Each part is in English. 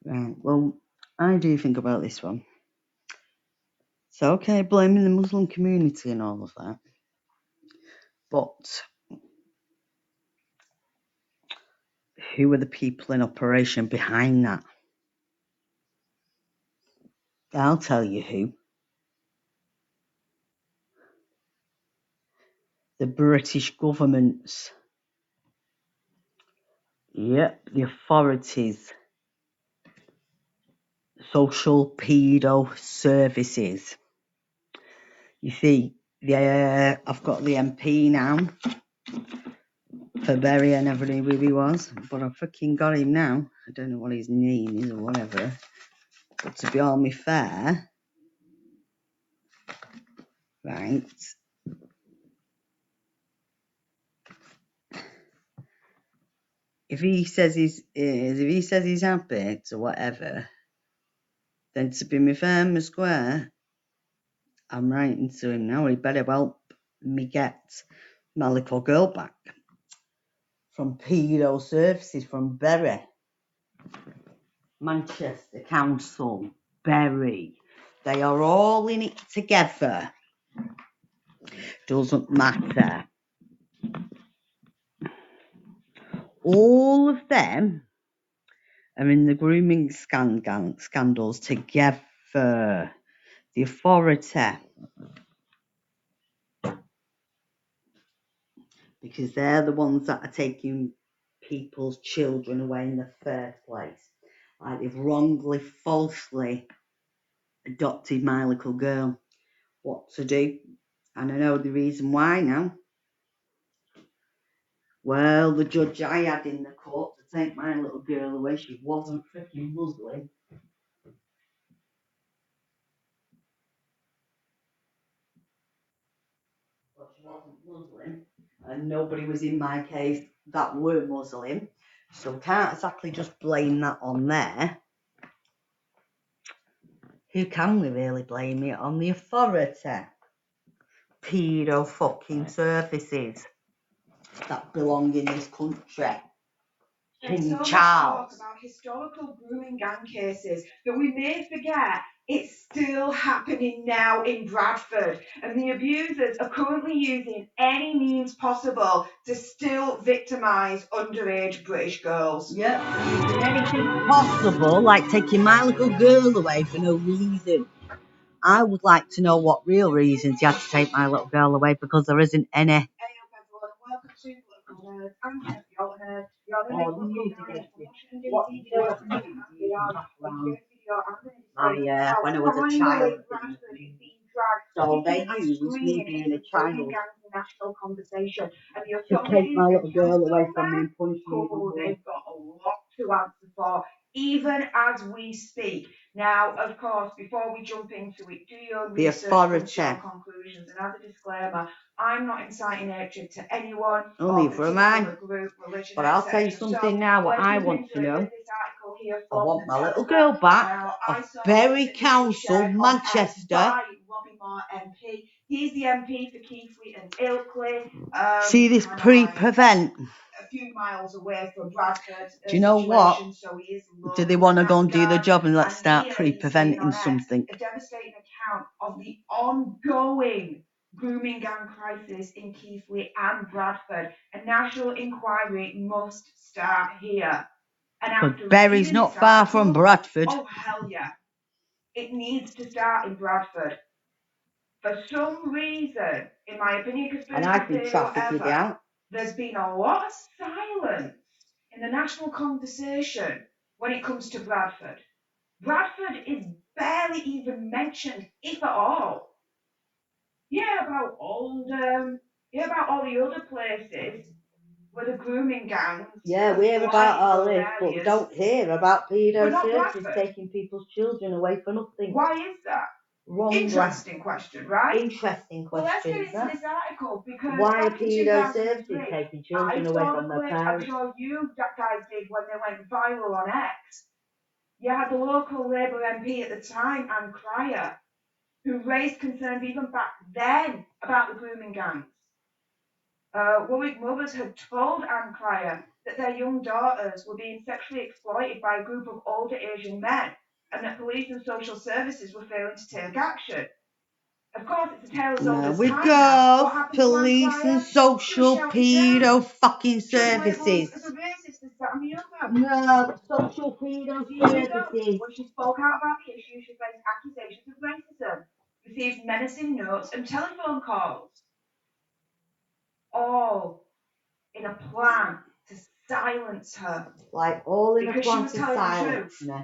Right, well, I do think about this one. So, okay, blaming the Muslim community and all of that. But who are the people in operation behind that? I'll tell you who. The British governments. Yep, the authorities. Social pedo services. You see, I've got the MP now for Berry. I never knew who he was, but I freaking got him now. I don't know what his name is or whatever. But to be all me fair, right? If he says he's happy to whatever, then to be me fair and me square, I'm writing to him now. He better help me get my little girl back from pedo services from Berry. Manchester Council, Berry. They are all in it together. Doesn't matter. All of them are in the grooming scandals together. The authority. Because they're the ones that are taking people's children away in the first place. Like they've wrongly, falsely adopted my little girl. What to do? And I know the reason why now. Well, the judge I had in the court to take my little girl away, she wasn't freaking Muslim. But she wasn't Muslim. And nobody was in my case that were Muslim. So can't exactly just blame that on there. Who can we really blame it on? The authority. Pedo fucking services that belong in this country. King Charles. Talk about historical grooming gang cases that we may forget it's still happening now in Bradford, and the abusers are currently using any means possible to still victimise underage British girls. Yep, using anything possible, like taking my little girl away for no reason. I would like to know what real reasons you had to take my little girl away, because there isn't any. When I was a child, so they used me being a child to take my little girl away from me and punish me. They've got a lot to answer for, even as we speak. Now, of course, before we jump into it, do your research, come to your conclusions. And as a disclaimer, I'm not inciting hatred to anyone Only or for particular group, religion, but I'll tell you something now, what I want to know. I want my little girl back of Berry Council, Manchester. Robbie Moore MP. He's the MP for Keighley and Ilkley. See this pre-prevent. A few miles away from Bradford. Do you know what? So he is do they want to go and do the job, and let's start pre-preventing something? A devastating account of the ongoing grooming gang crisis in Keighley and Bradford. A national inquiry must start here. But Berry's not far from Bradford. Oh, hell yeah. It needs to start in Bradford. For some reason, in my opinion, and I've been trafficked out. There's been a lot of silence in the national conversation when it comes to Bradford. Bradford is barely even mentioned, if at all. About Oldham, about all the other places where the grooming gangs. Yeah, we hear about all this, but we don't hear about pedo services taking people's children away for nothing. Why is that? Interesting question, right? Interesting question. Well, let's get into this article, because why are pedo services taking children away from their parents? I'm sure you guys did when they went viral on X. You had the local Labour MP at the time, Anne Cryer, who raised concerns even back then about the grooming gangs. Warwick mothers had told Anne Cryer that their young daughters were being sexually exploited by a group of older Asian men, and that police and social services were failing to take action. Of course, it's a tale as old There as we time now. go. What happened to Police and Anne Pryor? She was social shouted down. pedo fucking She was labelled services. as a racist, this, that, and the other. No, social pedo services. When she spoke out about the issue, she faced accusations of racism, received menacing notes and telephone calls, all in a plan to silence her. Like all in a Because she plan was to telling the silence truth. me.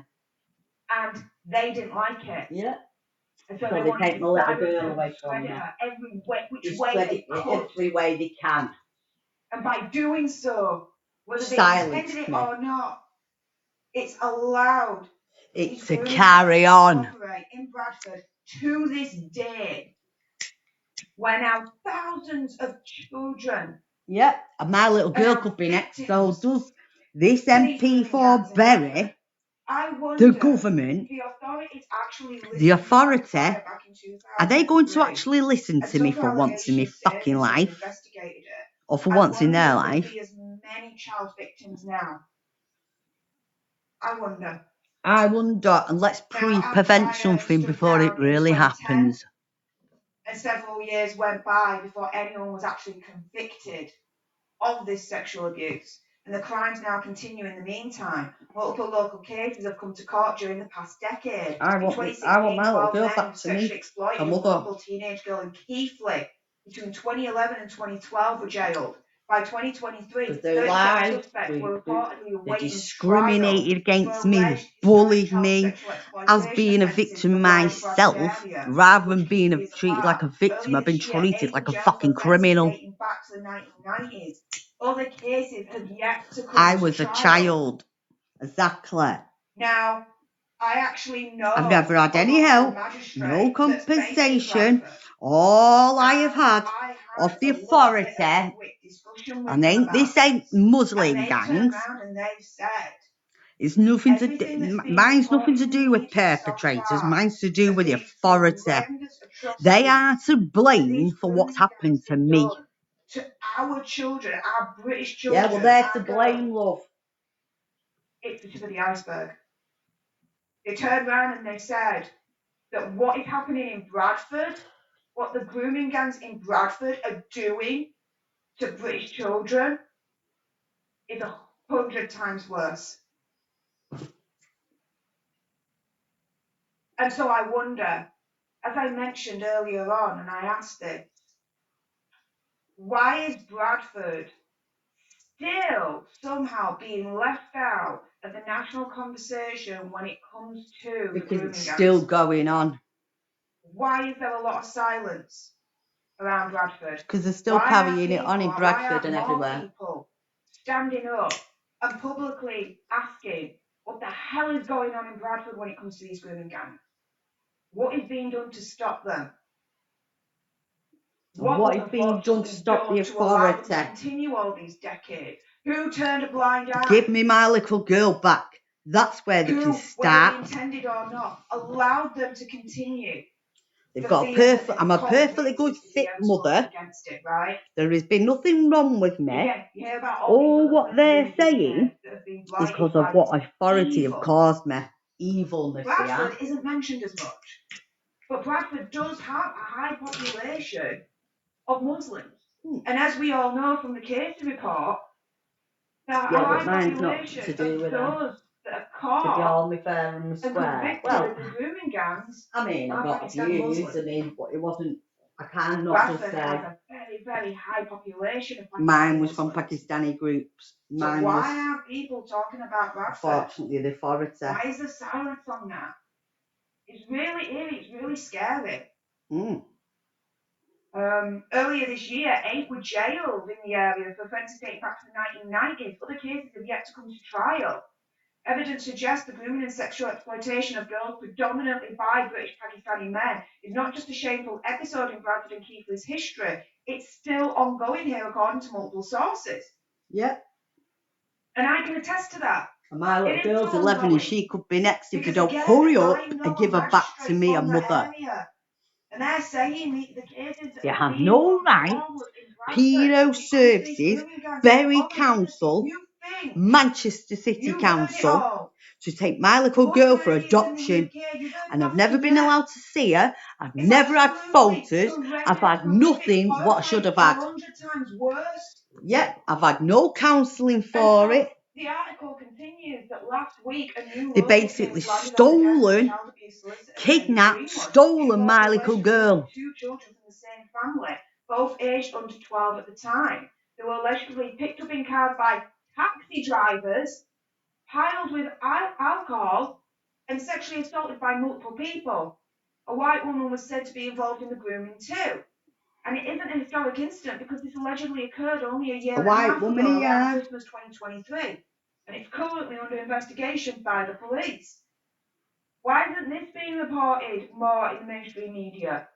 And they didn't like it. Yeah. And so So they they wanted take to my little silence girl her, away from discredit me. her every way, which way Discredit they me could. every way they can. And by doing so, whether they Silence intended it me. or not, it's allowed It's these a grooming carry gangs on. to operate in Bradford to this day, where now thousands of children. Yep, and my little girl could be next. So does this MP for Berry, the government, The authorities actually the authority, are they going to actually listen to me for once in my fucking life? Or for once in their life? There be as many child victims now. I wonder. And let's prevent something before it really happens. And several years went by before anyone was actually convicted of this sexual abuse. And the crimes now continue in the meantime. Multiple local cases have come to court during the past decade. I want my little girl back to me. Sexually exploited a vulnerable teenage girl in Keighley between 2011 and 2012 were jailed. By 2023, 37 suspects were reportedly awaiting they discriminated against me, bullied me as being a victim myself, rather than being treated like a victim. I've been treated like a fucking criminal. Dating back to the 1990s. Other cases have yet to come I to was trial. a child. Exactly. Now, I actually know I've never had any help, no compensation. All I have had of the authority, and this ain't Muslim gangs. It's nothing to do. Mine's nothing to do with perpetrators. Mine's to do with the authority. They are to blame for what's happened to me. To our children, our British children. Yeah, well, they're to blame, love. It's the tip of the iceberg. They turned around and they said that what is happening in Bradford, what the grooming gangs in Bradford are doing to British children, is 100 times worse. And so I wonder, as I mentioned earlier on, and I asked this, why is Bradford still somehow being left out of the national conversation when it comes to because it's still going on. Why is there a lot of silence around Bradford? Because they're still carrying it on in Bradford and everywhere. Why are people standing up and publicly asking what the hell is going on in Bradford when it comes to these grooming gangs? What is being done to stop them? What is being done to stop the authority? To continue all these decades? Who turned a blind eye? Give me my little girl back. That's where they can start. Whether intended or not, allowed them to continue. They've got I'm a perfectly good fit mother. It, right? There has been nothing wrong with me. All what they're saying is because of what authority have caused me. Evilness. Bradford isn't mentioned as much. But Bradford does have a high population of Muslims. And as we all know from the Casey report, but mine's not to do with those that are caught to be all me fair and square. Well, the grooming gangs. I mean, I've got views. I mean, but it wasn't. I can't not just say. Bradford has a very, very high population of Pakistani Mine was Muslims. from Pakistani groups. Mine so why aren't people talking about Bradford? Unfortunately, the authority. Why is there silence on that? It's really eerie. It's really scary. Earlier this year, 8 were jailed in the area for offences dating back to the 1990s. Other cases have yet to come to trial. Evidence suggests the grooming and sexual exploitation of girls, predominantly by British Pakistani men, is not just a shameful episode in Bradford and Keighley's history. It's still ongoing here, according to multiple sources. Yep. And I can attest to that. And my little girl's 11 and she could be next if you don't hurry up and give her back to me, her mother. And they're saying the cases you have no right. Pedo services, Berry Council Manchester City Council to take my little girl for adoption. And I've never been allowed to see her. I've never had photos. I've had nothing what I should have had. 100 times worse. Yep, I've had no counselling for it. The article continues that last week a new They basically stolen, kidnapped, stolen my little girl. 2 children from the same family, both aged under 12 at the time. They were allegedly picked up in cars by taxi drivers, piled with alcohol, and sexually assaulted by multiple people. A white woman was said to be involved in the grooming too. And it isn't a historic incident because this allegedly occurred only a year and a half ago, around Christmas 2023. And it's currently under investigation by the police. Why isn't this being reported more in the mainstream media?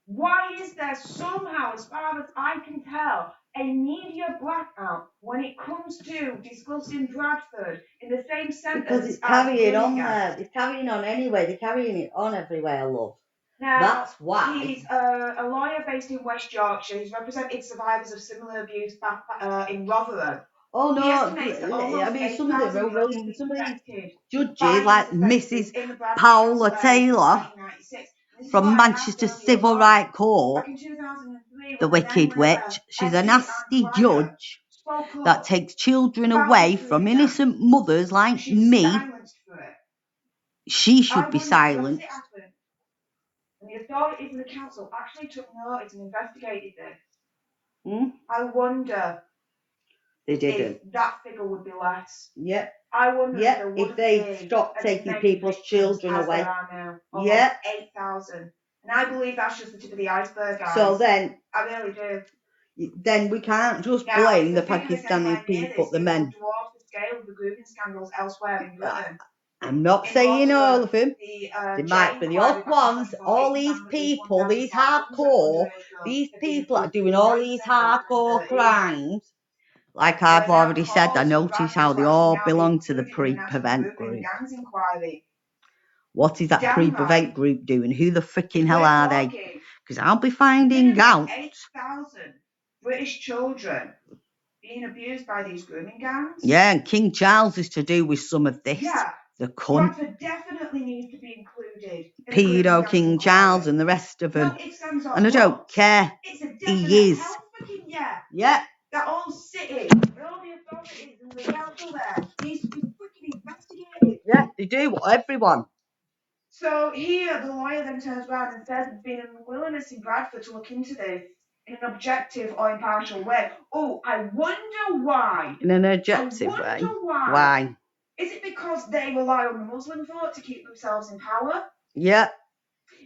Why is there somehow, as far as I can tell, a media blackout when it comes to discussing Bradford in the same sentence? Because it's carrying on there. It's carrying on anyway. They're carrying it on everywhere, love. Now, that's why. He's a lawyer based in West Yorkshire. He's represented survivors of similar abuse back in Rotherham. Oh no! I mean, some of the judges, like Mrs. Paula Taylor from Manchester Civil Rights Court, the wicked witch. She's a nasty judge that takes children away from innocent mothers like me. She should be silenced. And the authorities and the council actually took notice and investigated this. I wonder if that figure would be less. Yep. I wonder if they stopped taking people's children away. There are now. Almost 8,000. And I believe that's just the tip of the iceberg, guys. So then, I really do. Then we can't just blame the Pakistani people, the men. Dwarfs the scale of the grooming scandals elsewhere in Britain. I'm not saying all of them. They might be the odd ones. All these people, these hardcore, these people that are doing all these hardcore crimes. Like I've already said, I notice how they all belong to the pre-prevent group. What is that pre-prevent group doing? Who the freaking hell are they? Because I'll be finding out. 8,000 British children being abused by these grooming gangs. Yeah, and King Charles is to do with some of this. Yeah. The cunt. Bradford definitely needs to be included. Pedo King Charles and the rest of them. And I don't care. He is. Yeah. That whole city, and all the authorities and the council there needs to be freaking investigated. Yeah, they do. Everyone. So here, the lawyer then turns around and says there's been an unwillingness in Bradford to look into this in an objective or impartial way. Oh, I wonder why. In an objective way? Why? Is it because they rely on the Muslim vote to keep themselves in power? Yeah.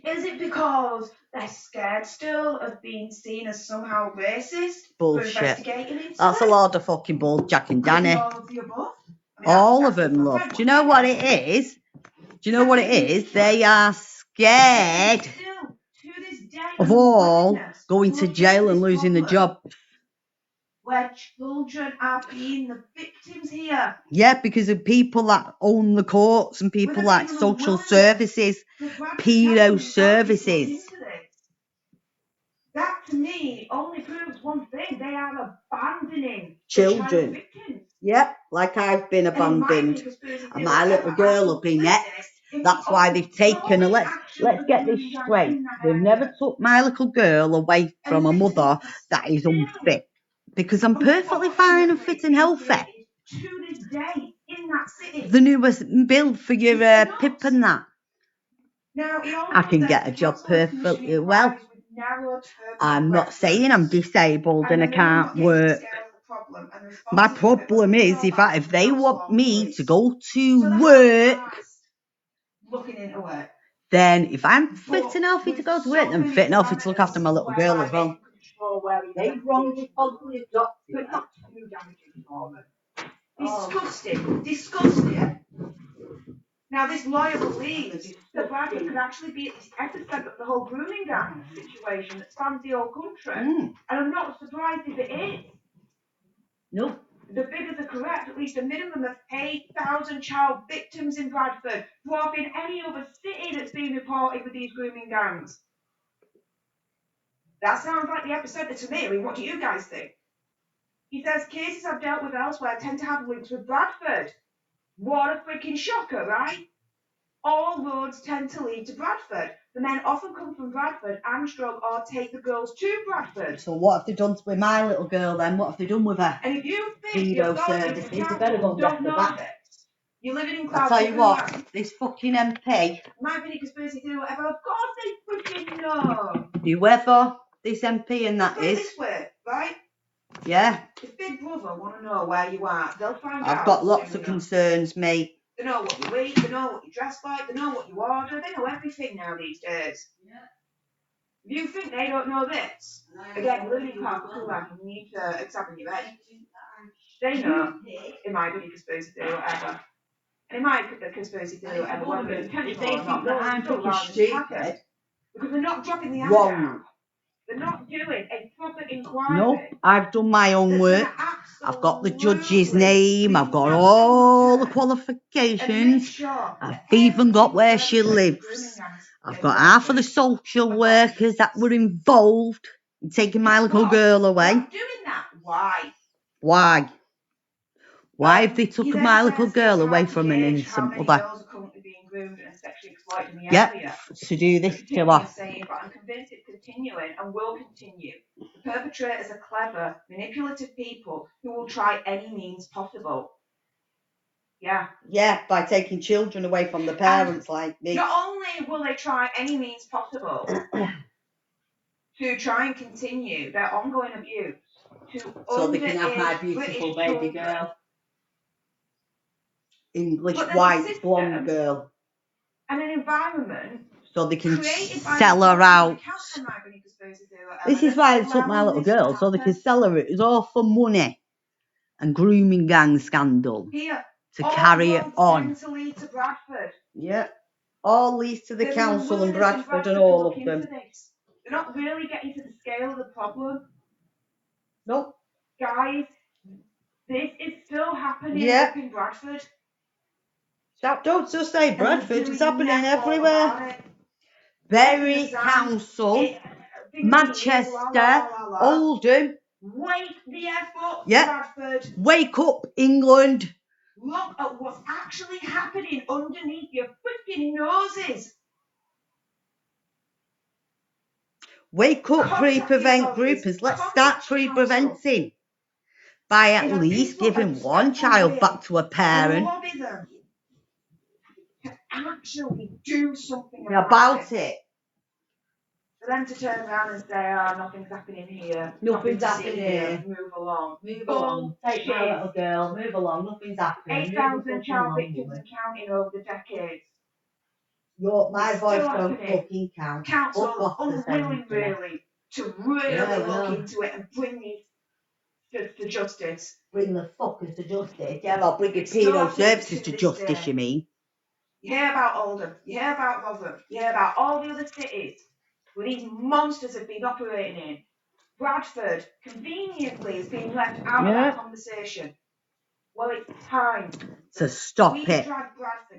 Is it because they're scared still of being seen as somehow racist? Bullshit. For investigating into That's a lot of fucking bull, Jack and Danny. All of the above? All of them, love. Do you know what it is? Do you know what it is? They are scared of all going to jail and losing the job. Where children are being the victims here. Yeah, because of people that own the courts and people like social services, pedo services. That to me only proves one thing: they are abandoning children. The child victims. Yep, like I've been abandoned, and my little girl will be next. That's why they've taken her. Let's get this straight. They've never took my little girl away from a mother that is unfit. Because I'm perfectly fine and fit and healthy. To this day, in that city. The newest bill for your PIP and that. Now, I can get a job perfectly well. I'm not saying I'm disabled and I can't work. My problem is if they want me to go to work, then if I'm fit and healthy to go to work, then I'm fit and healthy to look after my little girl as well. They've wrongly probably adopted her. Disgusting. Disgusting. Now, this lawyer believes that Bradford could actually be at the epicenter of the whole grooming gang situation that spans the whole country. And I'm not surprised if it is. Nope. The figures are correct. At least a minimum of 8,000 child victims in Bradford, dwarfing any other city that's been reported with these grooming gangs. That sounds like the epicenter to me. I mean, what do you guys think? He says cases I've dealt with elsewhere tend to have links with Bradford. What a freaking shocker, right? All roads tend to lead to Bradford. The men often come from Bradford and stroke or take the girls to Bradford. So what have they done with my little girl then? What have they done with her? And if you think your Pedo authorities services, they better go and don't get the know back. this, you're living in I'll clouds. tell you what, this fucking MP, Might be a conspiracy theory, whatever. Of course they freaking know. whoever this MP and that Put it is, this way, right? yeah, If Big Brother want to know where you are, they'll find out. I've got lots soon of enough. concerns, mate. They know what you eat, they know what you dress like, they know what you order, they know everything now these days. Yeah. If you think they don't know this, again, you're living in Clark and you need to examine your head. They know. It might be a conspiracy theory or whatever. And it might be a conspiracy theory or whatever, whether it's intentional or not. That I'm still fucking allowing this to happen. stupid. Because they're not dropping the Wrong. down. They're not doing a proper inquiry. No, I've done my own work. I've got the judge's name. I've got all the qualifications. Sure I've even got where she lives. I've got half of the social workers that were involved in taking my little girl away. Doing that. Why? Why? Why have they taken my little girl away from an innocent mother? Girls are currently being groomed and sexually exploited in the area. To do this to her. But I'm convinced it's continuing and will continue. The perpetrators are clever, manipulative people who will try any means possible. Yeah. Yeah, by taking children away from the parents like me. Not only will they try any means possible to try and continue their ongoing abuse so they can have my beautiful baby girl. English white blonde girl. And an environment so they can sell her out. This is why they took my little girl, so they can sell her. It was all for money and grooming gang scandal to carry it on. Yeah, all leads to the council and Bradford and all of them. They're not really getting to the scale of the problem. Nope. Guys, this is still happening up in Bradford. Don't just say Bradford, it's happening everywhere. Bury Council, Manchester, Oldham. Wake the F up, Bradford. Wake up, England. Look at what's actually happening underneath your freaking noses. Wake up, pre-prevent groupers. Let's start pre-preventing by at least giving one child back to a parent. Lobby them to actually do something about it. For them to turn around and say, oh, nothing's happening here. Nothing's happening here. Move along. Move along. Take my little girl. Move along. Nothing's happening. 8,000 child victims and counting over the decades. My voice don't fucking count. Council unwilling really to really look into it and bring these to justice. Bring the fuckers to justice. Yeah, well, bring your penal services to justice, you mean? You hear about Oldham, you hear about Rotherham, you hear about all the other cities where these monsters have been operating in. Bradford, conveniently, is being left out of that conversation. Well, it's time to stop it. Drag Bradford